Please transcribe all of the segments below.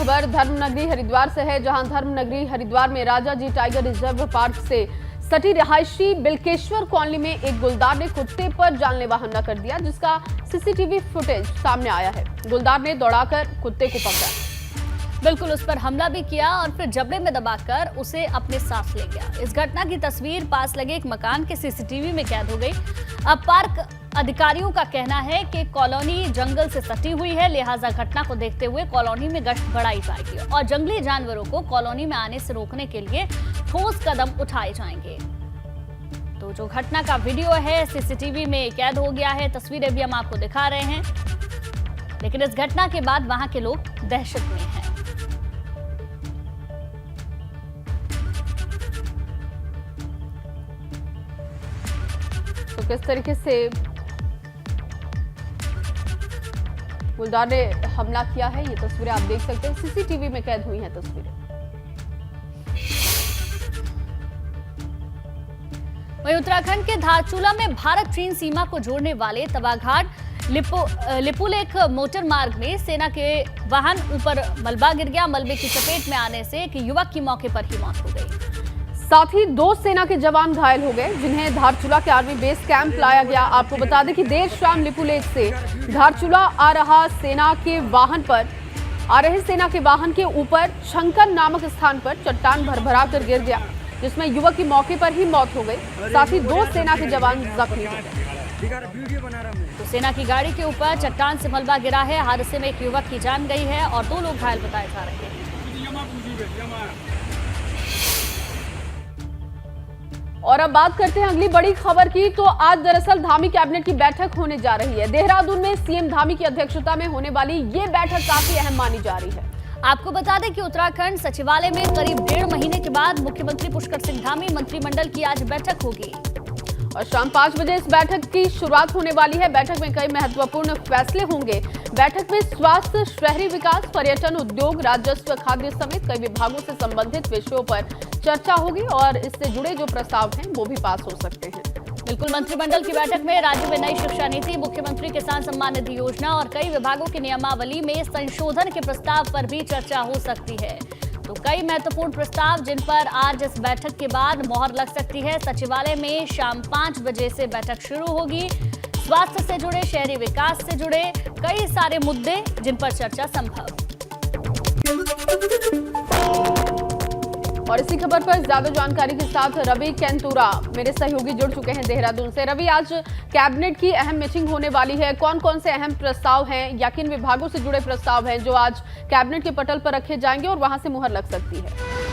खबर धर्मनगरी हरिद्वार से है, जहां धर्मनगरी हरिद्वार में राजा जी टाइगर रिजर्व पार्क से सटी रिहायशी बिल्केश्वर कॉलोनी में एक गुलदार ने कुत्ते पर जानलेवा हमला कर दिया, जिसका सीसीटीवी फुटेज सामने आया है। गुलदार ने दौड़ाकर कुत्ते को पकड़ा, बिल्कुल उस पर हमला भी किया और फिर जबड़े में दबाकर उसे अपने साथ ले गया। इस घटना की तस्वीर पास लगे एक मकान के सीसीटीवी में कैद हो गई। अब पार्क अधिकारियों का कहना है कि कॉलोनी जंगल से सटी हुई है, लिहाजा घटना को देखते हुए कॉलोनी में गश्त बढ़ाई जाएगी और जंगली जानवरों को कॉलोनी में आने से रोकने के लिए ठोस कदम उठाए जाएंगे। तो जो घटना का वीडियो है सीसीटीवी में कैद हो गया है, तस्वीरें भी हम आपको दिखा रहे हैं, लेकिन इस घटना के बाद वहां के लोग दहशत में हैं। तो किस तरीके से गुलदार ने हमला किया है, ये तस्वीरें आप देख सकते हैं, सीसीटीवी में कैद हुई हैं तस्वीरें। वहीं उत्तराखंड के धारचूला में भारत चीन सीमा को जोड़ने वाले तवाघाट लिपुलेख मोटर मार्ग में सेना के वाहन ऊपर मलबा गिर गया। मलबे की चपेट में आने से एक युवक की मौके पर ही मौत हो गई। साथ ही 2 सेना के जवान घायल हो गए, जिन्हें धारचूला के आर्मी बेस कैंप लाया गया। आपको बता दें कि देर शाम लिपुलेख से धारचूला आ रहे सेना के वाहन के ऊपर छंकन नामक स्थान पर चट्टान भरभरा कर गिर गया, जिसमें युवक की मौके पर ही मौत हो गई। साथ ही 2 सेना के जवान जख्मी हो गए। तो सेना की गाड़ी के ऊपर चट्टान से मलबा गिरा है। हादसे में एक युवक की जान गई है और 2 लोग घायल बताए जा रहे हैं। और अब बात करते हैं अगली बड़ी खबर की। तो आज दरअसल धामी कैबिनेट की बैठक होने जा रही है। देहरादून में सीएम धामी की अध्यक्षता में होने वाली ये बैठक काफी अहम मानी जा रही है। आपको बता दें कि उत्तराखंड सचिवालय में करीब 1.5 महीने के बाद मुख्यमंत्री पुष्कर सिंह धामी मंत्रिमंडल की आज बैठक होगी और शाम 5 बजे इस बैठक की शुरुआत होने वाली है। बैठक में कई महत्वपूर्ण फैसले होंगे। बैठक में स्वास्थ्य, शहरी विकास, पर्यटन, उद्योग, राजस्व, खाद्य समेत कई विभागों से संबंधित विषयों पर चर्चा होगी और इससे जुड़े जो प्रस्ताव हैं वो भी पास हो सकते हैं। बिल्कुल, मंत्रिमंडल की बैठक में राज्य में नई शिक्षा नीति, मुख्यमंत्री किसान सम्मान निधि योजना और कई विभागों की नियमावली में संशोधन के प्रस्ताव पर भी चर्चा हो सकती है। तो कई महत्वपूर्ण प्रस्ताव जिन पर आज इस बैठक के बाद मोहर लग सकती है। सचिवालय में शाम 5 बजे से बैठक शुरू होगी। स्वास्थ्य से जुड़े, शहरी विकास से जुड़े कई सारे मुद्दे जिन पर चर्चा संभव। और इसी खबर पर ज्यादा जानकारी के साथ रवि कैंतुरा मेरे सहयोगी जुड़ चुके हैं देहरादून से। रवि, आज कैबिनेट की अहम मीटिंग होने वाली है, कौन कौन से अहम प्रस्ताव हैं या किन विभागों से जुड़े प्रस्ताव हैं जो आज कैबिनेट के पटल पर रखे जाएंगे और वहां से मुहर लग सकती है?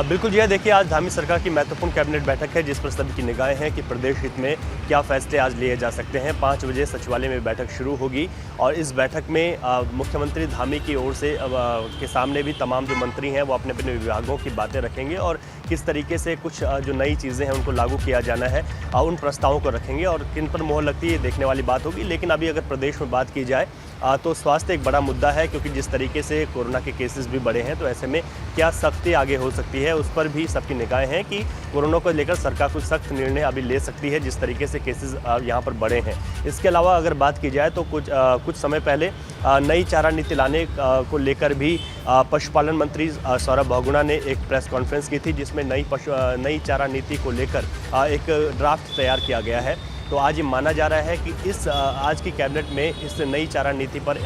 बिल्कुल जी, देखिए आज धामी सरकार की महत्वपूर्ण कैबिनेट बैठक है, जिस पर सभी की निगाहें हैं कि प्रदेश हित में क्या फैसले आज लिए जा सकते हैं। 5 बजे सचिवालय में बैठक शुरू होगी और इस बैठक में मुख्यमंत्री धामी की ओर से के सामने भी तमाम जो मंत्री हैं वो अपने अपने विभागों की बातें रखेंगे और किस तरीके से कुछ जो नई चीज़ें हैं उनको लागू किया जाना है, उन प्रस्तावों को रखेंगे और किन पर मोहर लगती है देखने वाली बात होगी। लेकिन अभी अगर प्रदेश में बात की जाए तो स्वास्थ्य एक बड़ा मुद्दा है, क्योंकि जिस तरीके से कोरोना के केसेस भी बढ़े हैं, तो ऐसे में क्या सख्ती आगे हो सकती है उस पर भी सबकी निगाहें हैं कि कोरोना को लेकर सरकार कुछ सख्त निर्णय अभी ले सकती है जिस तरीके से केसेस यहाँ पर बढ़े हैं। इसके अलावा अगर बात की जाए तो कुछ समय पहले नई चारा नीति लाने को लेकर भी पशुपालन मंत्री सौरभ बहुगुणा ने एक प्रेस कॉन्फ्रेंस की थी, जिसमें नई चारा नीति को लेकर एक ड्राफ्ट तैयार किया गया है। तो आज ये माना जा रहा है कि इस आज की कैबिनेट में इस नई चारा नीति पर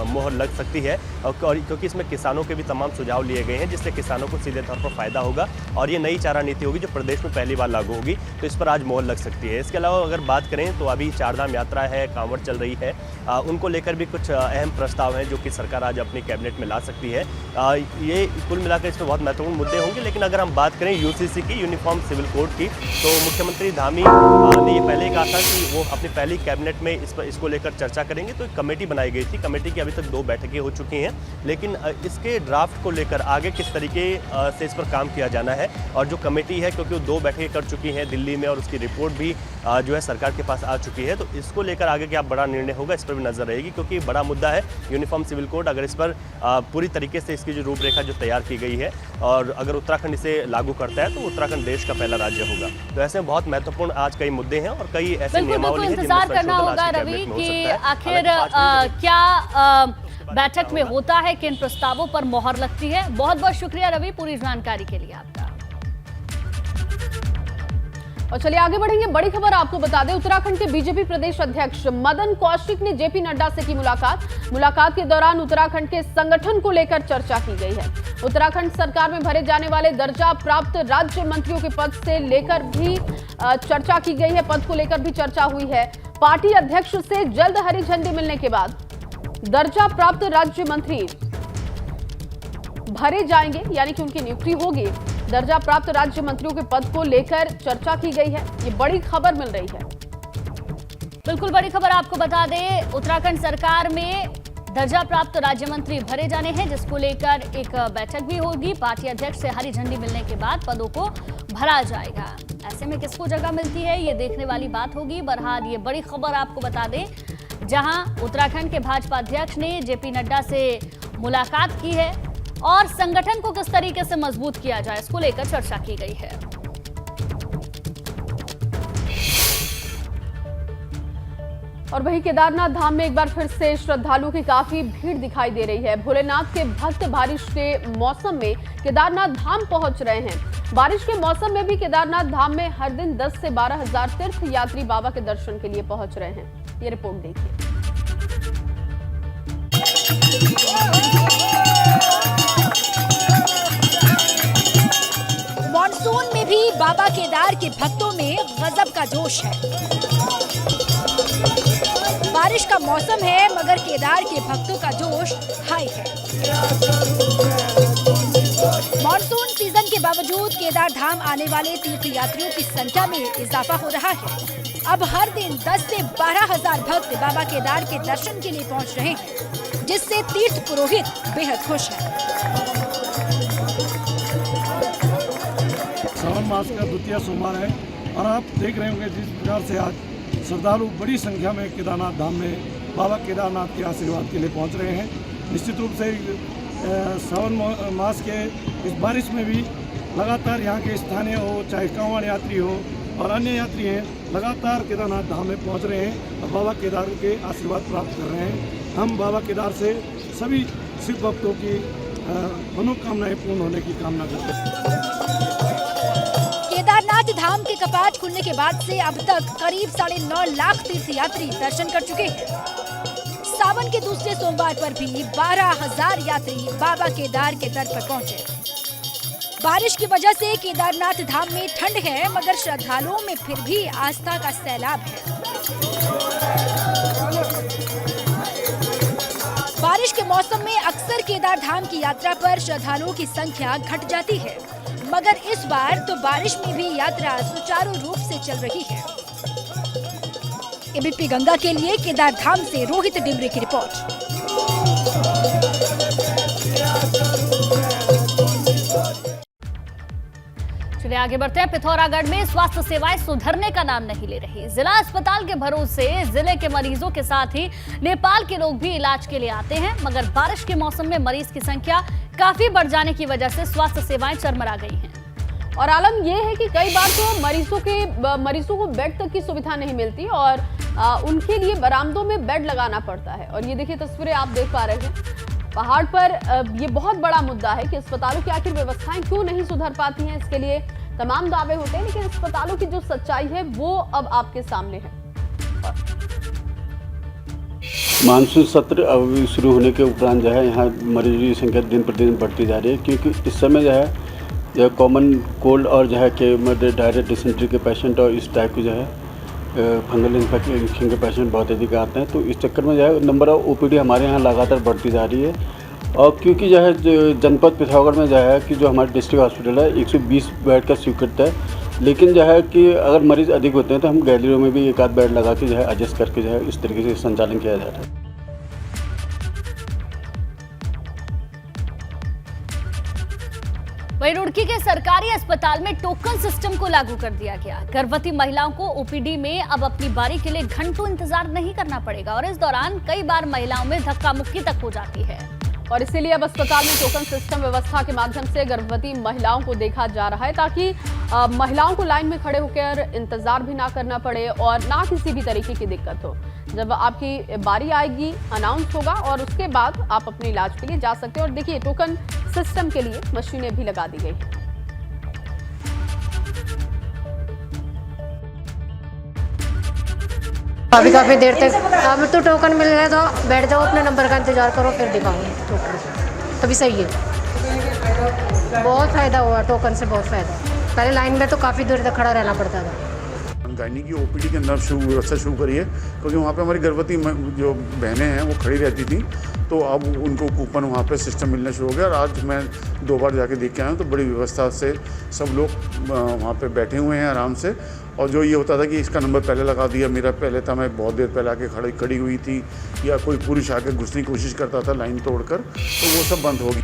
मोहर लग सकती है और क्योंकि इसमें किसानों के भी तमाम सुझाव लिए गए हैं, जिससे किसानों को सीधे तौर पर फायदा होगा और ये नई चारा नीति होगी जो प्रदेश में पहली बार लागू होगी, तो इस पर आज मोहर लग सकती है। इसके अलावा अगर बात करें तो अभी चारधाम यात्रा है, कांवड़ चल रही है, उनको लेकर भी कुछ अहम प्रस्ताव हैं जो कि सरकार आज अपनी कैबिनेट में ला सकती है। ये कुल मिलाकर इसमें बहुत महत्वपूर्ण मुद्दे होंगे। लेकिन अगर हम बात करें यूसीसी की, यूनिफॉर्म सिविल कोड की, तो मुख्यमंत्री धामी ने ये पहले कहा था कि वो अपनी पहली कैबिनेट में इसको लेकर चर्चा करेंगे। तो एक कमेटी बनाई गई थी, कमेटी की अभी तक 2 बैठकें हो चुकी हैं, लेकिन इसके ड्राफ्ट को लेकर आगे किस तरीके से इस पर काम किया जाना है और जो कमेटी है, क्योंकि वो 2 बैठकें कर चुकी हैं दिल्ली में और उसकी रिपोर्ट भी जो है सरकार के पास आ चुकी है, तो इसको लेकर आगे क्या बड़ा निर्णय होगा इस पर भी नजर रहेगी, क्योंकि बड़ा मुद्दा है यूनिफॉर्म सिविल कोड। अगर इस पर पूरी तरीके से इसकी जो रूपरेखा जो तैयार की गई है और अगर उत्तराखंड इसे लागू करता है तो उत्तराखंड देश का पहला राज्य होगा। तो ऐसे में बहुत महत्वपूर्ण आज कई मुद्दे हैं और कई ऐसे नियमावली हैं जिनमें इंतजार करना संशोधन होगा आज की रवि कैबिनेट में हो कि सकता है। आखिर हालांकि 5 क्या बैठक में होता है, किन प्रस्तावों पर मोहर लगती है। बहुत बहुत शुक्रिया रवि पूरी जानकारी के लिए आपका। और चलिए आगे बढ़ेंगे। बड़ी खबर आपको बता दें, उत्तराखंड के बीजेपी प्रदेश अध्यक्ष मदन कौशिक ने जेपी नड्डा से की मुलाकात के दौरान उत्तराखंड के संगठन को लेकर चर्चा की गई है। उत्तराखंड सरकार में भरे जाने वाले दर्जा प्राप्त राज्य मंत्रियों के पद से लेकर भी चर्चा की गई है, पद को लेकर भी चर्चा हुई है। पार्टी अध्यक्ष से जल्द हरी झंडी मिलने के बाद दर्जा प्राप्त राज्य मंत्री भरे जाएंगे, यानी कि उनकी नियुक्ति होगी। दर्जा प्राप्त राज्य मंत्रियों के पद को लेकर चर्चा की गई है, ये बड़ी खबर मिल रही है। बिल्कुल बड़ी खबर आपको बता दें, उत्तराखंड सरकार में दर्जा प्राप्त राज्य मंत्री भरे जाने हैं, जिसको लेकर एक बैठक भी होगी। पार्टी अध्यक्ष से हरी झंडी मिलने के बाद पदों को भरा जाएगा। ऐसे में किसको जगह मिलती है ये देखने वाली बात होगी। बहरहाल ये बड़ी खबर आपको बता दें, जहां उत्तराखंड के भाजपा अध्यक्ष ने जेपी नड्डा से मुलाकात की है और संगठन को किस तरीके से मजबूत किया जाए इसको लेकर चर्चा की गई है। और वहीं केदारनाथ धाम में एक बार फिर से श्रद्धालुओं की काफी भीड़ दिखाई दे रही है। भोलेनाथ के भक्त बारिश के मौसम में केदारनाथ धाम पहुंच रहे हैं। बारिश के मौसम में भी केदारनाथ धाम में हर दिन 10 से 12 हजार तीर्थ यात्री बाबा के दर्शन के लिए पहुंच रहे हैं। ये रिपोर्ट देखिए। मॉनसून में भी बाबा केदार के भक्तों में गजब का जोश है। बारिश का मौसम है मगर केदार के भक्तों का जोश हाई है। मॉनसून सीजन के बावजूद केदार धाम आने वाले तीर्थ यात्रियों की संख्या में इजाफा हो रहा है। अब हर दिन 10 से 12 हजार भक्त बाबा केदार के दर्शन के लिए पहुंच रहे हैं, जिससे तीर्थ पुरोहित बेहद खुश हैं। श्रावण मास का द्वितीय सोमवार है और आप देख रहे होंगे जिस प्रकार से आज श्रद्धालु बड़ी संख्या में केदारनाथ धाम में बाबा केदारनाथ के आशीर्वाद के लिए पहुंच रहे हैं। निश्चित रूप से श्रावण मास के इस बारिश में भी लगातार यहाँ के स्थानीय हो, चाहे कांवड़ यात्री हो और अन्य यात्री हैं, लगातार केदारनाथ धाम में पहुँच रहे हैं और बाबा केदार के आशीर्वाद प्राप्त कर रहे हैं। हम बाबा केदार से सभी शिव भक्तों की मनोकामनाएं पूर्ण होने की कामना करते हैं। केदारनाथ धाम के कपाट खुलने के बाद से अब तक करीब 9.5 लाख तीर्थ यात्री दर्शन कर चुके हैं। सावन के दूसरे सोमवार पर भी 12,000 यात्री बाबा केदार के दर पर पहुंचे। बारिश की वजह से केदारनाथ धाम में ठंड है मगर श्रद्धालुओं में फिर भी आस्था का सैलाब है। बारिश के मौसम में अक्सर केदार धाम की यात्रा पर श्रद्धालुओं की संख्या घट जाती है, मगर इस बार तो बारिश में भी यात्रा सुचारू रूप से चल रही है। एबीपी गंगा के लिए केदार धाम से रोहित डिमरी की रिपोर्ट। चलिए आगे बढ़ते हैं। पिथौरागढ़ में स्वास्थ्य सेवाएं सुधरने का नाम नहीं ले रही। जिला अस्पताल के भरोसे जिले के मरीजों के साथ ही नेपाल के लोग भी इलाज के लिए आते हैं, मगर बारिश के मौसम में मरीज की संख्या काफी बढ़ जाने की वजह से स्वास्थ्य सेवाएं चरमरा गई हैं। और आलम यह है कि कई बार तो मरीजों को बेड तक की सुविधा नहीं मिलती और उनके लिए बरामदों में बेड लगाना पड़ता है। और ये देखिए तस्वीरें आप देख पा रहे हैं, पहाड़ पर ये बहुत बड़ा मुद्दा है कि अस्पतालों की आखिर व्यवस्थाएं क्यों नहीं सुधर पाती हैं। इसके लिए तमाम दावे होते हैं, लेकिन अस्पतालों की जो सच्चाई है वो अब आपके सामने है। मानसून सत्र अब शुरू होने के उपरांत जो है यहाँ मरीजों की संख्या दिन प्रतिदिन बढ़ती जा रही है, क्योंकि इस समय जो है कॉमन कोल्ड और जो है कि डायरिया डिसेंट्री के पेशेंट और इस टाइप के जो है फंगल इन्फेक्शन के पेशेंट बहुत अधिक आते हैं। तो इस चक्कर में जो है नंबर ऑफ ओपीडी हमारे यहाँ लगातार बढ़ती जा रही है। और क्योंकि जो है जनपद पिथौरागढ़ में जो है कि जो हमारा डिस्ट्रिक्ट हॉस्पिटल है 120 बेड का स्वीकृत है, लेकिन जो है कि अगर मरीज़ अधिक होते हैं तो हम गैलरियों में भी एक आध बेड लगा के जो है एडजस्ट करके जो है इस तरीके से संचालन किया जाता है। वहीं रुड़की के सरकारी अस्पताल में टोकन सिस्टम को लागू कर दिया गया। गर्भवती महिलाओं को ओपीडी में अब अपनी बारी के लिए घंटों इंतजार नहीं करना पड़ेगा और इस दौरान कई बार महिलाओं में धक्का मुक्की तक हो जाती है। और इसीलिए अब अस्पताल में टोकन सिस्टम व्यवस्था के माध्यम से गर्भवती महिलाओं को देखा जा रहा है, ताकि महिलाओं को लाइन में खड़े होकर इंतजार भी ना करना पड़े और ना किसी भी तरीके की दिक्कत हो। जब आपकी बारी आएगी, अनाउंस होगा और उसके बाद आप अपने इलाज के लिए जा सकते हैं। और देखिए, टोकन सिस्टम के लिए मशीनें भी लगा दी गई हैं। अभी काफ़ी देर तक अब तो टोकन मिल गया तो बैठ जाओ, अपने नंबर का इंतजार करो, फिर दिखाऊंगी डॉक्टर से, तभी सही है। बहुत फ़ायदा हुआ टोकन से, बहुत फ़ायदा। पहले लाइन में तो काफ़ी देर तक खड़ा रहना पड़ता था। गायनी की ओपीडी के अंदर व्यवस्था शुरू करी है, क्योंकि वहाँ पे हमारी गर्भवती जो बहनें हैं वो खड़ी रहती थी, तो अब उनको कूपन वहाँ पे सिस्टम मिलना शुरू हो गया। और आज मैं 2 बार जाके देख के आया हूँ, तो बड़ी व्यवस्था से सब लोग वहाँ पे बैठे हुए हैं आराम से। और जो ये होता था कि इसका नंबर पहले लगा दिया, मेरा पहले था, मैं बहुत देर पहले आके खड़ी हुई थी, या कोई पुरुष आके घुसने की कोशिश करता था लाइन तोड़कर, तो वो सब बंद होगी।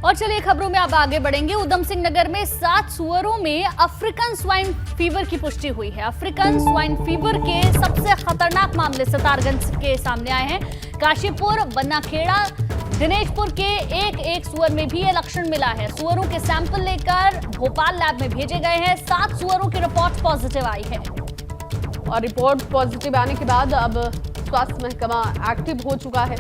और चलिए खबरों में अब आगे बढ़ेंगे। उधम सिंह नगर में 7 सुअरों में अफ्रीकन स्वाइन फीवर की पुष्टि हुई है। अफ्रीकन स्वाइन फीवर के सबसे खतरनाक मामले सितारगंज के सामने आए हैं। काशीपुर, बन्नाखेड़ा, दिनेशपुर के एक सुअर में भी ये लक्षण मिला है। सुअरों के सैंपल लेकर भोपाल लैब में भेजे गए हैं। 7 सुअरों की रिपोर्ट पॉजिटिव आई है। और रिपोर्ट पॉजिटिव आने के बाद अब स्वास्थ्य महकमा एक्टिव हो चुका है।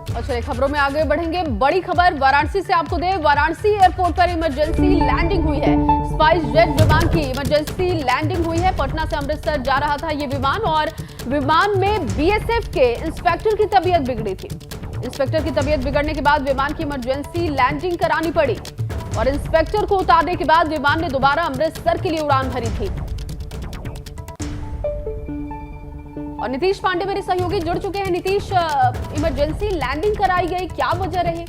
और चलिए खबरों में आगे बढ़ेंगे। बड़ी खबर वाराणसी से आपको दे। वाराणसी एयरपोर्ट पर इमरजेंसी लैंडिंग हुई है। स्पाइस जेट विमान की इमरजेंसी लैंडिंग हुई है। पटना से अमृतसर जा रहा था ये विमान और विमान में बीएसएफ के इंस्पेक्टर की तबीयत बिगड़ी थी। इंस्पेक्टर की तबीयत बिगड़ने के बाद विमान की इमरजेंसी लैंडिंग करानी पड़ी और इंस्पेक्टर को उतारने के बाद विमान ने दोबारा अमृतसर के लिए उड़ान भरी थी। और नीतीश पांडे मेरे सहयोगी जुड़ चुके हैं। नीतीश, इमरजेंसी लैंडिंग कराई गई, क्या वजह रही?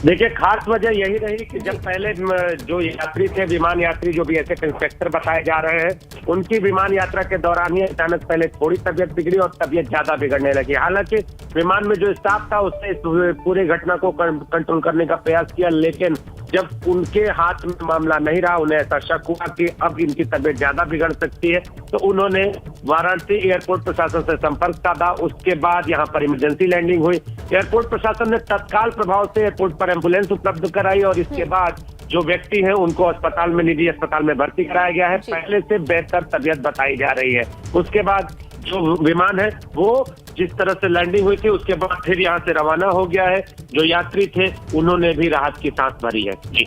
देखिए, खास वजह यही रही कि जब पहले जो यात्री थे, विमान यात्री जो बीएसएफ इंस्पेक्टर बताए जा रहे हैं, उनकी विमान यात्रा के दौरान ही अचानक पहले थोड़ी तबीयत बिगड़ी और तबीयत ज्यादा बिगड़ने लगी। हालांकि विमान में जो स्टाफ था उसने इस पूरी घटना को कंट्रोल करने का प्रयास किया, लेकिन जब उनके हाथ में मामला नहीं रहा, उन्हें ऐसा शक हुआ कि अब इनकी तबीयत ज्यादा बिगड़ सकती है, तो उन्होंने वाराणसी एयरपोर्ट प्रशासन से संपर्क साधा। उसके बाद यहाँ पर इमरजेंसी लैंडिंग हुई। एयरपोर्ट प्रशासन ने तत्काल प्रभाव से एयरपोर्ट पर एम्बुलेंस उपलब्ध कराई और इसके बाद जो व्यक्ति हैं उनको अस्पताल में, निजी अस्पताल में भर्ती कराया गया है। पहले से बेहतर तबीयत बताई जा रही है। उसके बाद जो विमान है वो जिस तरह से लैंडिंग हुई थी, उसके बाद फिर यहाँ से रवाना हो गया है। जो यात्री थे उन्होंने भी राहत की सांस भरी है। जी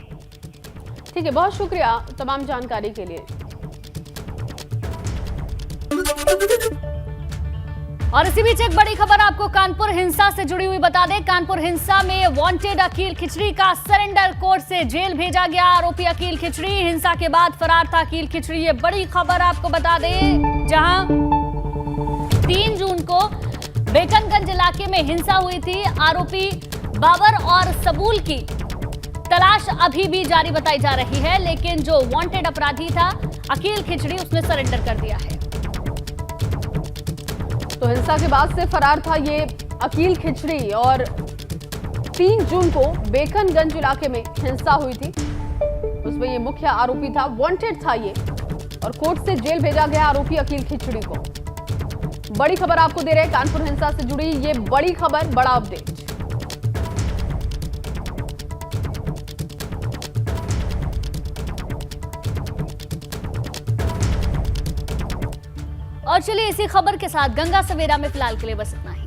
ठीक है, बहुत शुक्रिया तमाम जानकारी के लिए। और इसी बीच एक बड़ी खबर आपको कानपुर हिंसा से जुड़ी हुई बता दें। कानपुर हिंसा में वांटेड अकील खिचड़ी का सरेंडर कोर्ट से जेल भेजा गया। आरोपी अकील खिचड़ी हिंसा के बाद फरार था। अकील खिचड़ी, ये बड़ी खबर आपको बता दें, जहां 3 जून को बेकनगंज इलाके में हिंसा हुई थी। आरोपी बाबर और सबूल की तलाश अभी भी जारी बताई जा रही है, लेकिन जो वांटेड अपराधी था अकील खिचड़ी, उसने सरेंडर कर दिया है। तो हिंसा के बाद से फरार था ये अकील खिचड़ी और 3 जून को बेकनगंज इलाके में हिंसा हुई थी, उसमें ये मुख्य आरोपी था, वांटेड था ये, और कोर्ट से जेल भेजा गया आरोपी अकील खिचड़ी को। बड़ी खबर आपको दे रहे हैं कानपुर हिंसा से जुड़ी ये बड़ी खबर, बड़ा अपडेट। और चलिए इसी खबर के साथ गंगा सवेरा में फिलहाल के लिए बस इतना ही।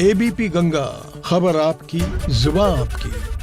एबीपी गंगा, खबर आपकी, जुबान आपकी।